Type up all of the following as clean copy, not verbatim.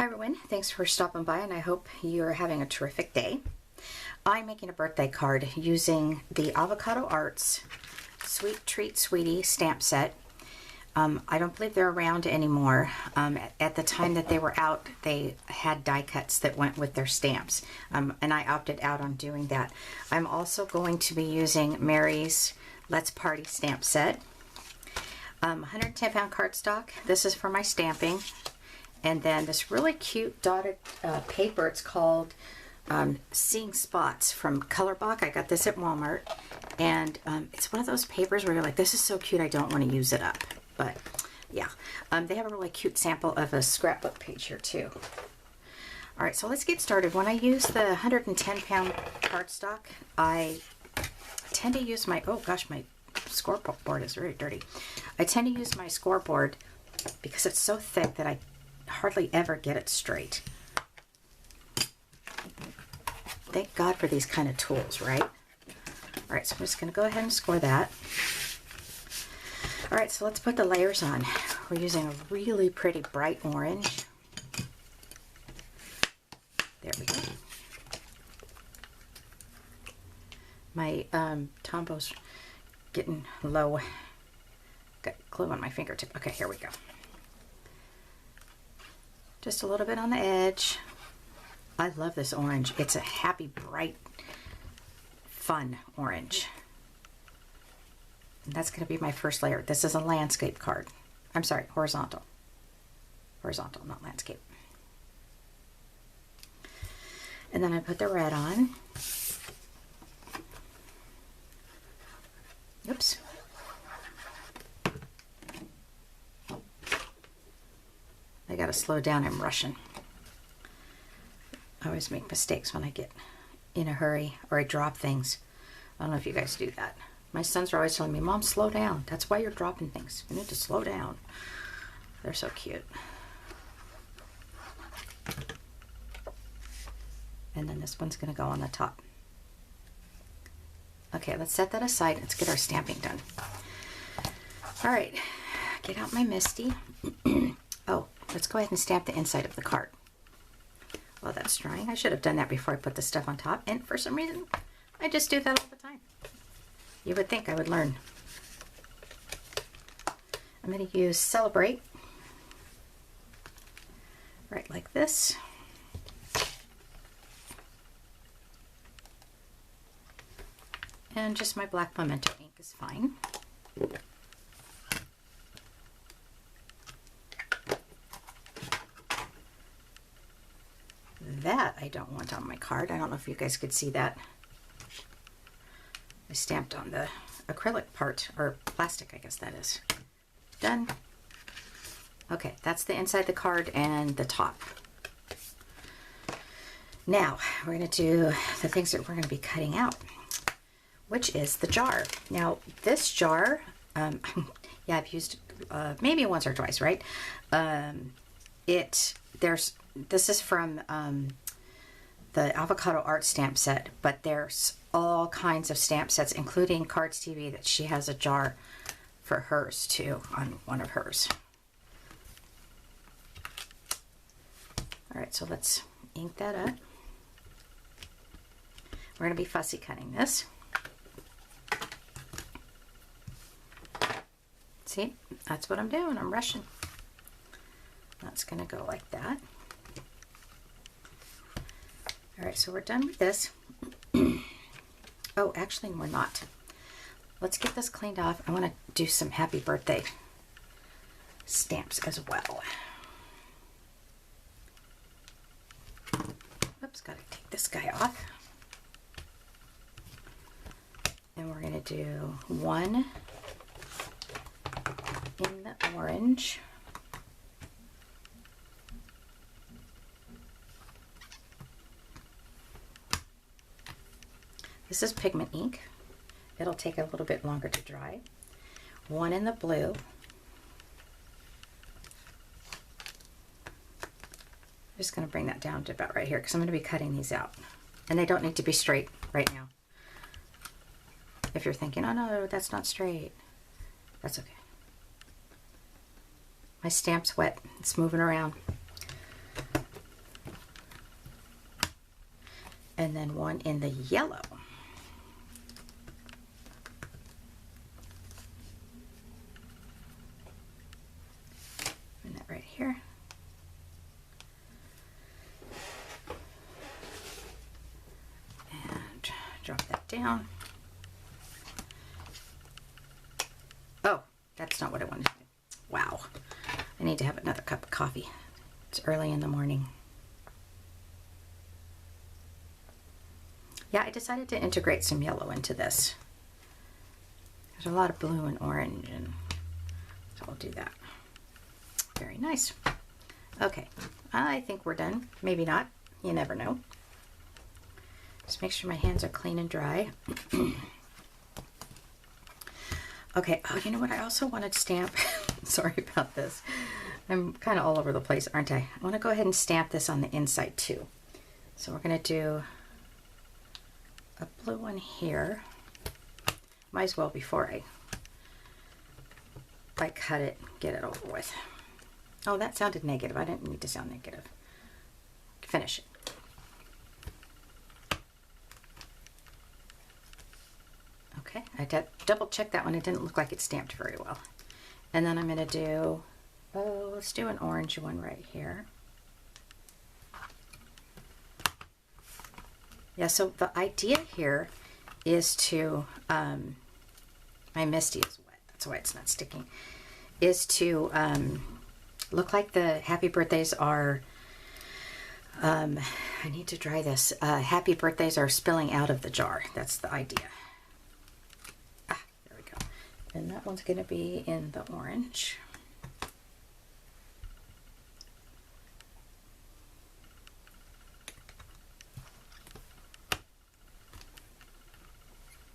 everyone, thanks for stopping by and I hope you're having a terrific day. I'm making a birthday card using the Avocado Arts Sweet Treat Sweetie stamp set. I don't believe they're around anymore. At the time that they were out, they had die cuts that went with their stamps, and I opted out on doing that. I'm also going to be using Mary's Let's Party stamp set. 110 pound cardstock. This is for my stamping. And then this really cute dotted paper. It's called Seeing Spots from Colorbach. I got this at Walmart. And it's one of those papers where you're like, this is so cute, I don't want to use it up. But yeah, they have a really cute sample of a scrapbook page here too. All right, so let's get started. When I use the 110 pound cardstock, I tend to use my, oh gosh, my scoreboard is very dirty. I tend to use my scoreboard because it's so thick that I hardly ever get it straight. Thank God for these kind of tools, right? All right, so I'm just going to go ahead and score that. All right, so let's put the layers on. We're using a really pretty bright orange. There we go. My Tombo's getting low. Got glue on my fingertip. Okay, here we go. Just a little bit on the edge. I love this orange. It's a happy, bright, fun orange. And that's going to be my first layer. This is a landscape card. I'm sorry, horizontal. Horizontal, not landscape. And then I put the red on. Oops. I gotta slow down, I'm rushing. I always make mistakes when I get in a hurry or I drop things. I don't know if you guys do that. My sons are always telling me, Mom, slow down. That's why you're dropping things. You need to slow down. They're so cute. And then this one's gonna go on the top. Okay, let's set that aside. Let's get our stamping done. All right, get out my Misty. Oh, let's go ahead and stamp the inside of the card. Well, that's drying. I should have done that before I put the stuff on top. And for some reason, I just do that all the time. You would think I would learn. I'm going to use Celebrate. Right like this. And just my black Memento ink is fine. That I don't want on my card. I don't know if you guys could see that. I stamped on the acrylic part, or plastic, I guess that is. Done. Okay, that's the inside the card and the top. Now, we're going to do the things that we're going to be cutting out, which is the jar. Now, this jar, yeah, I've used maybe once or twice, right? This is from the Avocado Art stamp set, but there's all kinds of stamp sets, including Cards TV, that she has a jar for hers too, on one of hers. All right, so let's ink that up. We're going to be fussy cutting this. See, that's what I'm doing. I'm rushing. That's going to go like that. All right, so we're done with this. Oh, actually, we're not. Let's get this cleaned off. I want to do some happy birthday stamps as well. Oops, got to take this guy off. And we're going to do one in the orange. This is pigment ink. It'll take a little bit longer to dry. One in the blue. I'm just going to bring that down to about right here because I'm going to be cutting these out. And they don't need to be straight right now. If you're thinking, oh no, that's not straight, that's okay. My stamp's wet. It's moving around. and then one in the yellow. And that right here. And drop that down. Oh, that's not what I wanted to do. Wow. I need to have another cup of coffee. It's early in the morning. Yeah, I decided to integrate some yellow into this. There's a lot of blue and orange, and so I'll do that. Very nice. Okay, I think we're done. Maybe not. You never know. Just make sure my hands are clean and dry. Okay, oh, you know what? I also wanted to stamp. Sorry about this. I'm kind of all over the place, aren't I? I want to go ahead and stamp this on the inside too. So we're going to do a blue one here. Might as well before I cut it, get it over with. Oh, that sounded negative. I didn't need to sound negative. Finish it. Okay, I double checked that one. It didn't look like it stamped very well. And then I'm going to do, oh, let's do an orange one right here. Yeah, so the idea here is to, my Misty is wet, that's why it's not sticking, is to look like the happy birthdays are, I need to dry this, happy birthdays are spilling out of the jar. That's the idea. Ah, there we go. And that one's going to be in the orange.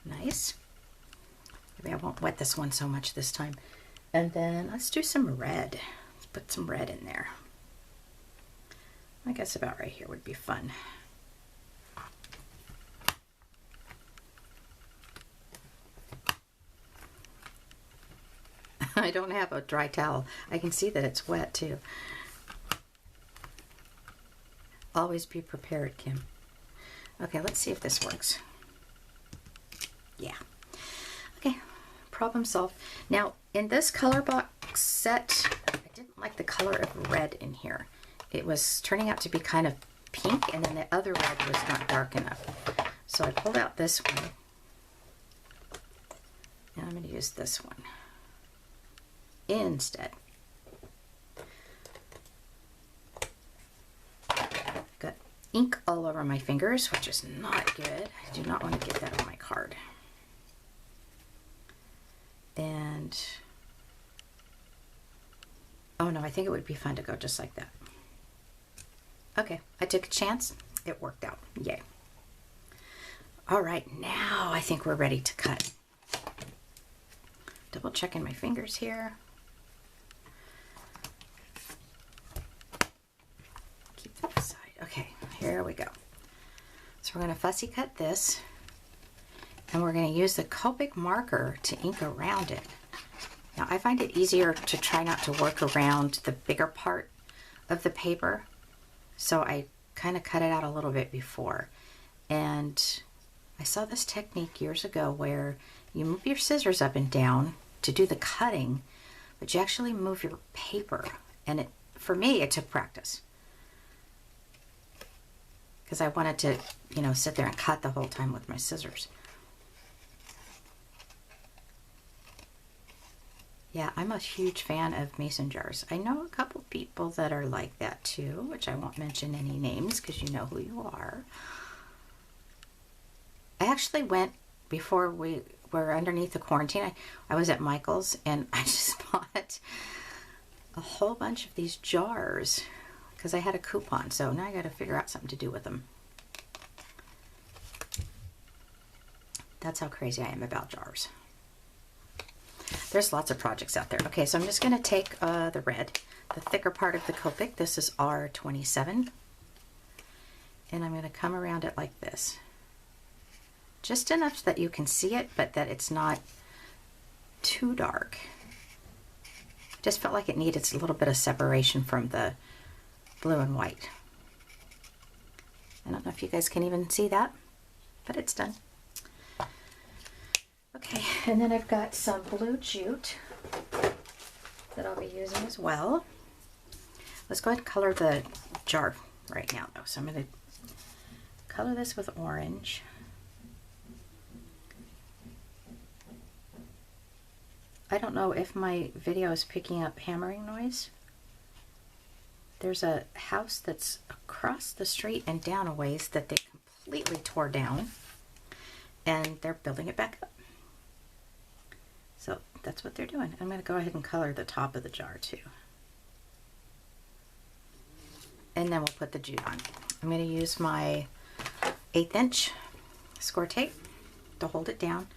Nice. Maybe I won't wet this one so much this time. And then let's do some red. Let's put some red in there. I guess about right here would be fun. I don't have a dry towel. I can see that it's wet too. Always be prepared, Kim. Okay, let's see if this works. Yeah. Okay, problem solved. Now, in this color box set, I didn't like the color of red in here. It was turning out to be kind of pink, and then the other red was not dark enough. So I pulled out this one, and I'm going to use this one instead. Got ink all over my fingers, which is not good. I do not want to get that on my card. And, oh no, I think it would be fun to go just like that. Okay, I took a chance. It worked out. Yay. All right, now I think we're ready to cut. Double checking my fingers here. Keep that aside. Okay, here we go. So we're going to fussy cut this. And we're going to use the Copic marker to ink around it. Now I find it easier to try not to work around the bigger part of the paper. So I kind of cut it out a little bit before. And I saw this technique years ago where you move your scissors up and down to do the cutting, but you actually move your paper. And for me, it took practice. Because I wanted to, you know, sit there and cut the whole time with my scissors. Yeah, I'm a huge fan of mason jars. I know a couple people that are like that too, which I won't mention any names because you know who you are. I actually went, before we were underneath the quarantine, I was at Michael's and I just bought a whole bunch of these jars because I had a coupon. So now I got to figure out something to do with them. That's how crazy I am about jars. There's lots of projects out there. Okay, so I'm just going to take the red, the thicker part of the Copic. This is R27. And I'm going to come around it like this. Just enough that you can see it, but that it's not too dark. Just felt like it needed a little bit of separation from the blue and white. I don't know if you guys can even see that, but it's done. Okay, and then I've got some blue jute that I'll be using as well. Let's go ahead and color the jar right now though. So I'm going to color this with orange. I don't know if my video is picking up hammering noise. There's a house that's across the street and down a ways that they completely tore down, and they're building it back up. So that's what they're doing. I'm going to go ahead and color the top of the jar too. And then we'll put the jute on. I'm going to use my 1/8 inch score tape to hold it down.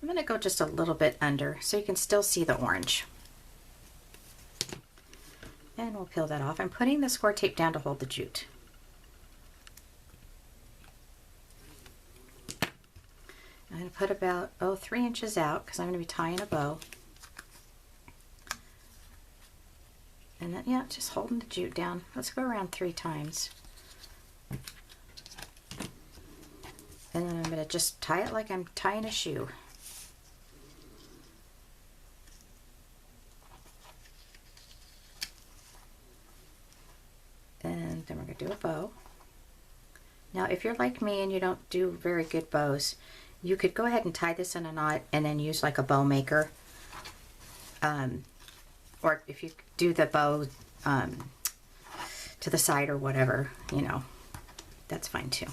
I'm going to go just a little bit under so you can still see the orange. And we'll peel that off. I'm putting the score tape down to hold the jute. I'm going to put about 3 inches out because I'm going to be tying a bow. And then, yeah, just holding the jute down. Let's go around 3 times. And then I'm going to just tie it like I'm tying a shoe. And then we're going to do a bow. Now, if you're like me and you don't do very good bows, you could go ahead and tie this in a knot and then use like a bow maker. Or if you do the bow to the side or whatever, you know, that's fine too.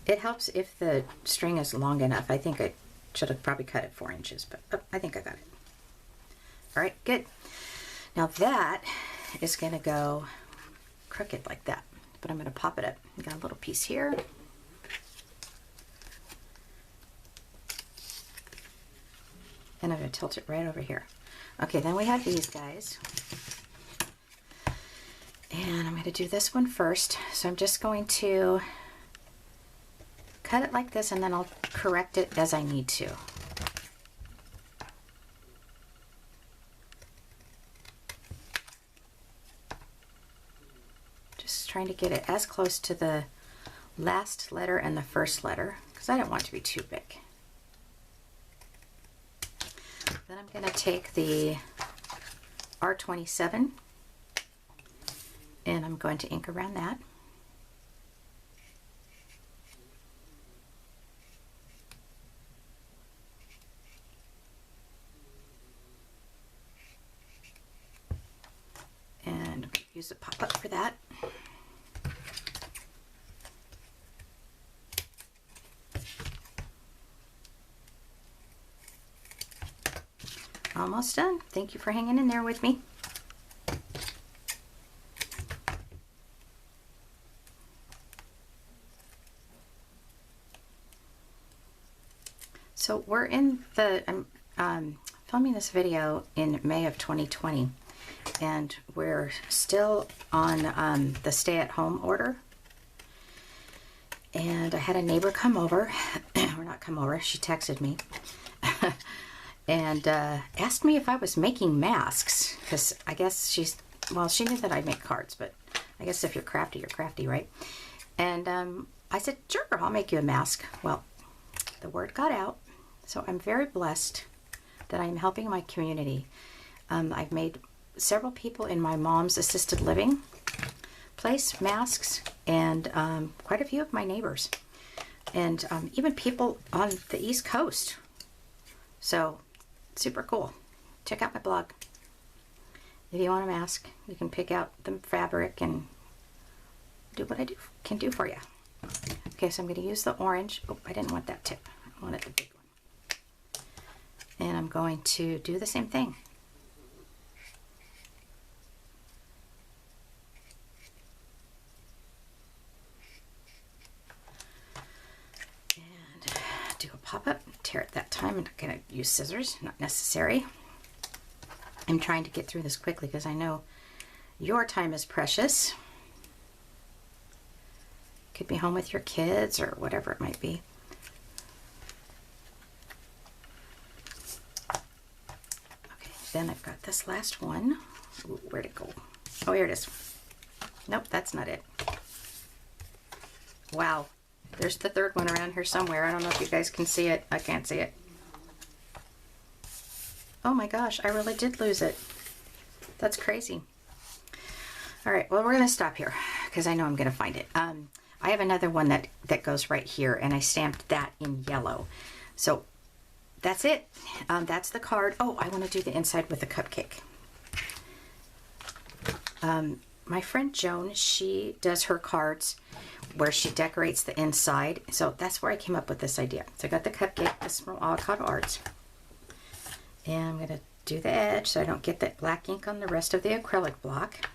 It helps if the string is long enough. I think I should have probably cut it 4 inches, but I think I got it. All right, good. Now that is going to go crooked like that, but I'm going to pop it up. I got a little piece here. And I'm going to tilt it right over here. Okay, then we have these guys. And I'm going to do this one first. So I'm just going to cut it like this, and then I'll correct it as I need to. Just trying to get it as close to the last letter and the first letter, because I don't want it to be too big. Then I'm going to take the R27 and I'm going to ink around that. And I'm going to use a pop-up for that. Almost done. Thank you for hanging in there with me. So we're in the, I'm filming this video in May of 2020, and we're still on the stay-at-home order. And I had a neighbor come over, or not come over, she texted me. And asked me if I was making masks, because I guess she's, well, she knew that I'd make cards, but I guess if you're crafty, right? And I said, sure, I'll make you a mask. Well, the word got out, so I'm very blessed that I'm helping my community. I've made several people in my mom's assisted living place masks, and quite a few of my neighbors, and even people on the East Coast. So super cool. Check out my blog. If you want a mask, you can pick out the fabric and do what I can do for you. Okay, so I'm going to use the orange. Oh, I didn't want that tip. I wanted the big one. And I'm going to do the same thing. And do a pop-up. Tear it that time. I'm not going to use scissors. Not necessary. I'm trying to get through this quickly because I know your time is precious. Could be home with your kids or whatever it might be. Okay, then I've got this last one. Ooh, where'd it go? Oh, here it is. Nope, that's not it. Wow. There's the third one around here somewhere. I don't know if you guys can see it. I can't see it. Oh my gosh, I really did lose it. That's crazy. All right, well, we're going to stop here because I know I'm going to find it. I have another one that goes right here, and I stamped that in yellow. So that's it. That's the card. Oh, I want to do the inside with the cupcake. My friend Joan, she does her cards where she decorates the inside. So that's where I came up with this idea. So I got the cupcake, this from Avocado Arts. And I'm going to do the edge so I don't get that black ink on the rest of the acrylic block.